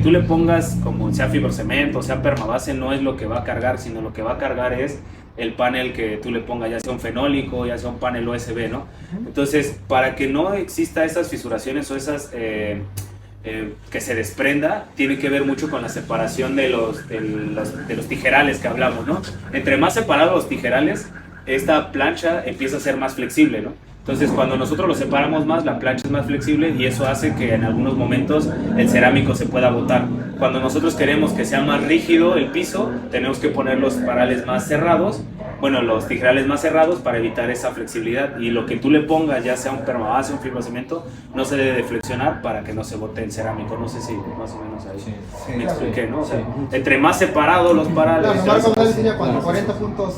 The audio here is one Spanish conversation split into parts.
tú le pongas, como sea fibrocemento, sea permabase, no es lo que va a cargar, sino lo que va a cargar es el panel que tú le pongas, ya sea un fenólico, ya sea un panel USB, ¿no? Entonces, para que no exista esas fisuraciones o esas que se desprenda, tiene que ver mucho con la separación de los tijerales que hablamos, ¿no? Entre más separados los tijerales, esta plancha empieza a ser más flexible, ¿no? Entonces, cuando nosotros lo separamos más, la plancha es más flexible y eso hace que en algunos momentos el cerámico se pueda botar. Cuando nosotros queremos que sea más rígido el piso, tenemos que poner los parales más cerrados, bueno, los tijerales más cerrados para evitar esa flexibilidad. Y lo que tú le pongas, ya sea un permabase, un fibrocemento, no se debe de flexionar para que no se bote el cerámico. No sé si más o menos ahí me expliqué, ¿no? O sea, entre más separados los parales... Claro, Marco Morales sería cuando 40.5.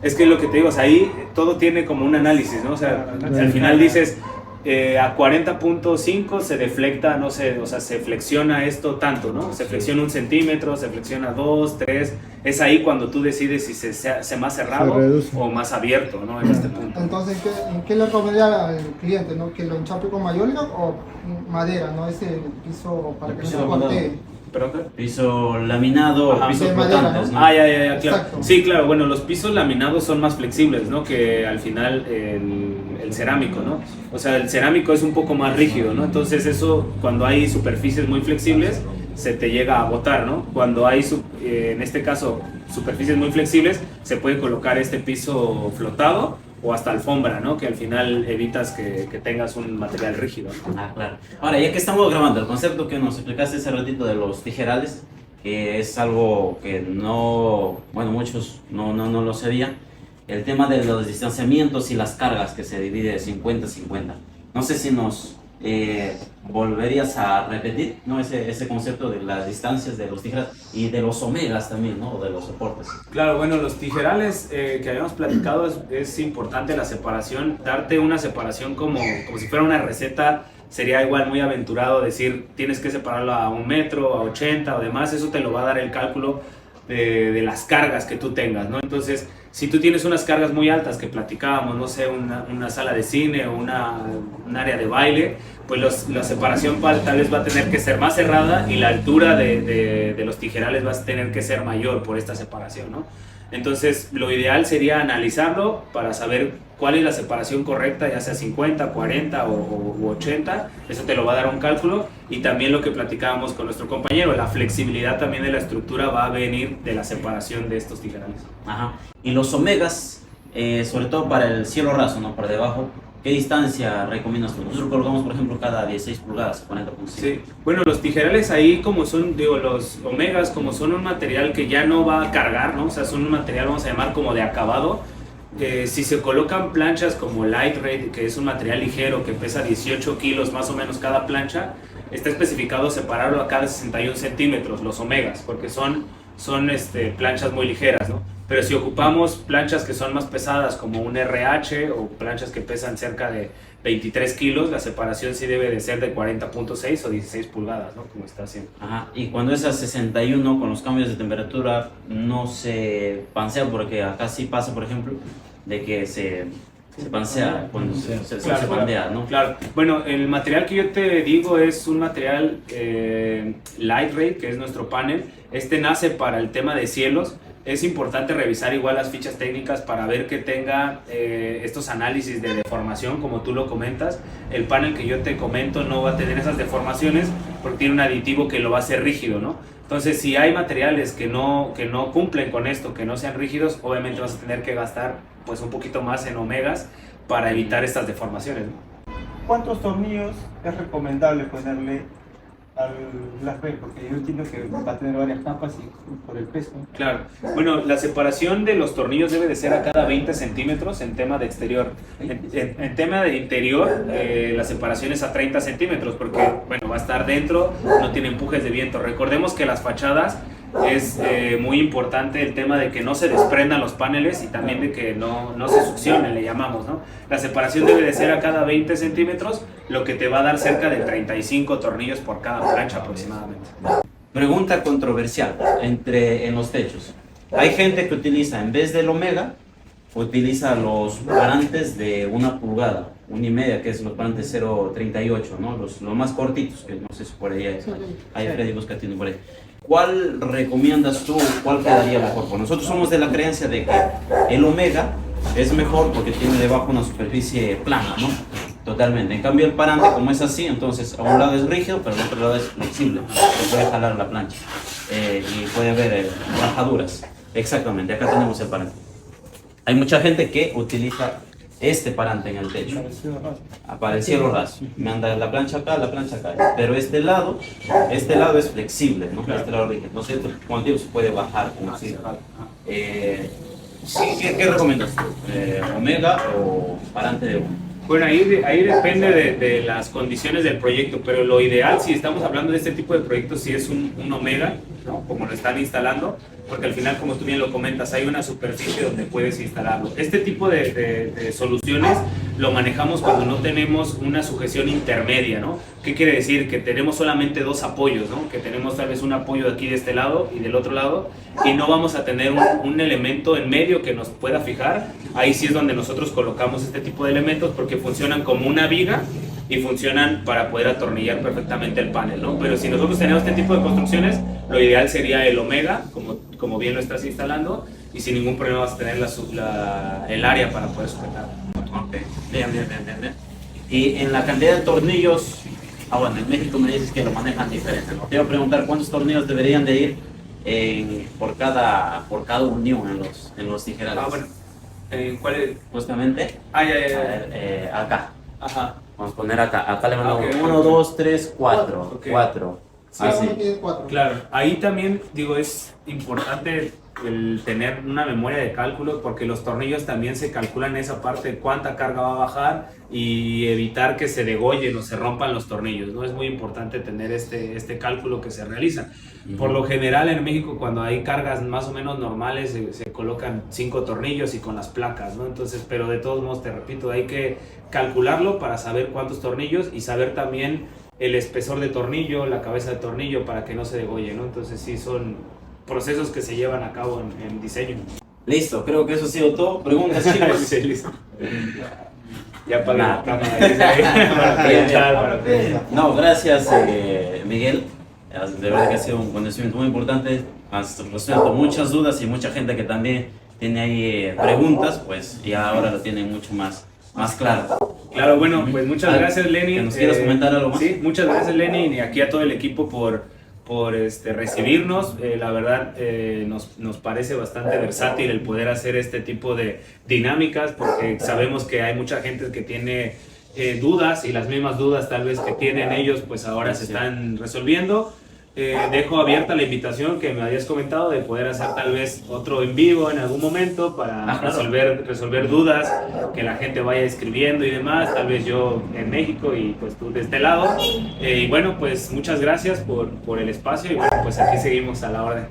Es que lo que te digo, o sea, ahí todo tiene como un análisis, ¿no? O sea, al final dices, a 40.5 se deflecta, no sé, o sea, se flexiona esto tanto, ¿no? Se flexiona 1 centímetro, se flexiona 2, 3. Es ahí cuando tú decides si se hace más cerrado o más abierto, ¿no? En este punto. Entonces, ¿en qué le recomendaría al cliente, ¿no? ¿Que lo enchape con mayólica o madera, no? Ese piso para que no se corte. ¿Perdón? Piso laminado o pisos de madera, flotantes, ¿no? ¿no? Ya, claro. Exacto. Sí, claro, bueno, los pisos laminados son más flexibles, ¿no? Que al final el cerámico, ¿no? O sea, el cerámico es un poco más rígido, ¿no? Entonces eso, cuando hay superficies muy flexibles, se te llega a botar, ¿no? Cuando hay, en este caso, superficies muy flexibles, se puede colocar este piso flotado o hasta alfombra, ¿no? Que al final evitas que tengas un material rígido, ¿no? Ah, claro. Ahora, ya que estamos grabando, el concepto que nos explicaste hace ratito de los tijerales, que es algo que no, bueno, muchos no lo sabían, el tema de los distanciamientos y las cargas que se divide de 50-50. No sé si nos volverías a repetir, ¿no? Ese concepto de las distancias de los tijerales y de los omegas también, ¿no? O de los soportes. Claro, bueno, los tijerales que habíamos platicado es importante la separación, darte una separación como si fuera una receta. Sería igual muy aventurado decir tienes que separarlo a 1 metro, a 80 o demás. Eso te lo va a dar el cálculo de las cargas que tú tengas, ¿no? Entonces, si tú tienes unas cargas muy altas que platicábamos, no sé, una sala de cine o un área de baile, pues la separación tal vez va a tener que ser más cerrada y la altura de los tijerales va a tener que ser mayor por esta separación, ¿no? Entonces, lo ideal sería analizarlo para saber cuál es la separación correcta, ya sea 50, 40 u 80. Eso te lo va a dar un cálculo. Y también lo que platicábamos con nuestro compañero, la flexibilidad también de la estructura va a venir de la separación de estos tijerales. Ajá. Y los omegas, sobre todo para el cielo raso, ¿no? Por debajo, ¿qué distancia recomiendas tú? Nosotros colocamos, por ejemplo, cada 16 pulgadas, 40.5. Sí, bueno, los tijerales ahí como son, digo, los omegas como son un material que ya no va a cargar, ¿no? O sea, son un material, vamos a llamar como de acabado. Si se colocan planchas como Light-Rate, que es un material ligero que pesa 18 kilos más o menos cada plancha, está especificado separarlo a cada 61 centímetros, los omegas, porque son planchas muy ligeras, ¿no? Pero si ocupamos planchas que son más pesadas como un RH o planchas que pesan cerca de 23 kilos, la separación sí debe de ser de 40.6 o 16 pulgadas, ¿no? Como está haciendo. Ajá. Y cuando es a 61 con los cambios de temperatura no se pansea, porque acá sí pasa, por ejemplo, de que se pansea cuando se pandea, ¿no? Claro. Bueno, el material que yo te digo es un material Light-Rate, que es nuestro panel. Este nace para el tema de cielos. Es importante revisar igual las fichas técnicas para ver que tenga estos análisis de deformación, como tú lo comentas. El panel que yo te comento no va a tener esas deformaciones porque tiene un aditivo que lo va a hacer rígido, ¿no? Entonces, si hay materiales que no cumplen con esto, que no sean rígidos, obviamente vas a tener que gastar pues un poquito más en omegas para evitar estas deformaciones, ¿no? ¿Cuántos tornillos es recomendable ponerle al Black Belt? Porque yo entiendo que va a tener varias capas y por el peso. Claro. Bueno, la separación de los tornillos debe de ser a cada 20 centímetros en tema de exterior. En tema de interior, la separación es a 30 centímetros porque, bueno, va a estar dentro, no tiene empujes de viento. Recordemos que las fachadas es muy importante el tema de que no se desprendan los paneles y también de que no se succionen, le llamamos, ¿no? La separación debe de ser a cada 20 centímetros, lo que te va a dar cerca de 35 tornillos por cada plancha aproximadamente. Pregunta controversial en los techos. Hay gente que utiliza, en vez del omega, utiliza los parantes de 1 pulgada, 1,5, que es los parantes 0,38, ¿no? Los más cortitos, que no sé si por ahí hay Freddy busca tiene por ahí. ¿Cuál recomiendas tú? ¿Cuál quedaría mejor? Pues nosotros somos de la creencia de que el Omega es mejor porque tiene debajo una superficie plana, ¿no? Totalmente. En cambio el parante, como es así, entonces a un lado es rígido, pero al otro lado es flexible. Se puede jalar la plancha y puede haber rajaduras. Exactamente, acá tenemos el parante. Hay mucha gente que utiliza este parante en el techo para el cielo raso. Me anda la plancha acá, pero este lado es flexible, ¿no? Este lado rígido. Entonces, como digo, se puede bajar como así. ¿Qué recomiendas tú? ¿Omega o parante de 1? Bueno, ahí depende de las condiciones del proyecto, pero lo ideal, si estamos hablando de este tipo de proyectos, si es un Omega, ¿no? Como lo están instalando, porque al final, como tú bien lo comentas, hay una superficie donde puedes instalarlo. Este tipo de soluciones lo manejamos cuando no tenemos una sujeción intermedia, ¿no? ¿Qué quiere decir? Que tenemos solamente 2 apoyos, ¿no? Que tenemos tal vez un apoyo de aquí de este lado y del otro lado, y no vamos a tener un elemento en medio que nos pueda fijar. Ahí sí es donde nosotros colocamos este tipo de elementos, porque funcionan como una viga y funcionan para poder atornillar perfectamente el panel, ¿no? Pero si nosotros tenemos este tipo de construcciones, lo ideal sería el Omega, como bien lo estás instalando, y sin ningún problema vas a tener el área para poder sujetar. Ok, bien. Y en la cantidad de tornillos, bueno, en México me dices que lo manejan diferente, ¿no? Te iba a preguntar cuántos tornillos deberían de ir por cada unión en los tijerales. Bueno, ¿cuál es? Justamente. Acá. Ajá. Vamos a poner acá. Acá le mandamos Okay. 1, 2, 3, 4. Okay. 4. Sí, Así. uno tiene 4. Claro, ahí también digo es importante el tener una memoria de cálculo, porque los tornillos también se calculan esa parte de cuánta carga va a bajar y evitar que se degollen o se rompan los tornillos, ¿no? Es muy importante tener este cálculo que se realiza. Por lo general en México, cuando hay cargas más o menos normales, se colocan 5 tornillos y con las placas, ¿no? Entonces, pero de todos modos, te repito, hay que calcularlo para saber cuántos tornillos y saber también el espesor de tornillo, la cabeza de tornillo, para que no se degolle, ¿no? Entonces sí son procesos que se llevan a cabo en diseño. Listo, creo que eso ha sido todo. Preguntas, chicos. Sí, listo. Ya apagué Nah. la cámara. Para preguntar, para preguntar. No, gracias Miguel. De verdad que ha sido un conocimiento muy importante. Has resuelto muchas dudas y mucha gente que también tiene ahí preguntas, pues ya ahora lo tienen mucho más claro. Claro, bueno, pues muchas gracias, Lenny. ¿Que nos quieras comentar algo más? Sí, muchas gracias, Lenny, y aquí a todo el equipo por recibirnos. La verdad, nos parece bastante versátil el poder hacer este tipo de dinámicas, porque sabemos que hay mucha gente que tiene dudas, y las mismas dudas tal vez que tienen ellos, pues ahora se están resolviendo. Dejo abierta la invitación que me habías comentado de poder hacer tal vez otro en vivo en algún momento para claro. resolver dudas, que la gente vaya escribiendo y demás, tal vez yo en México y pues tú de este lado. Y bueno, pues muchas gracias por el espacio, y bueno, pues aquí seguimos a la orden.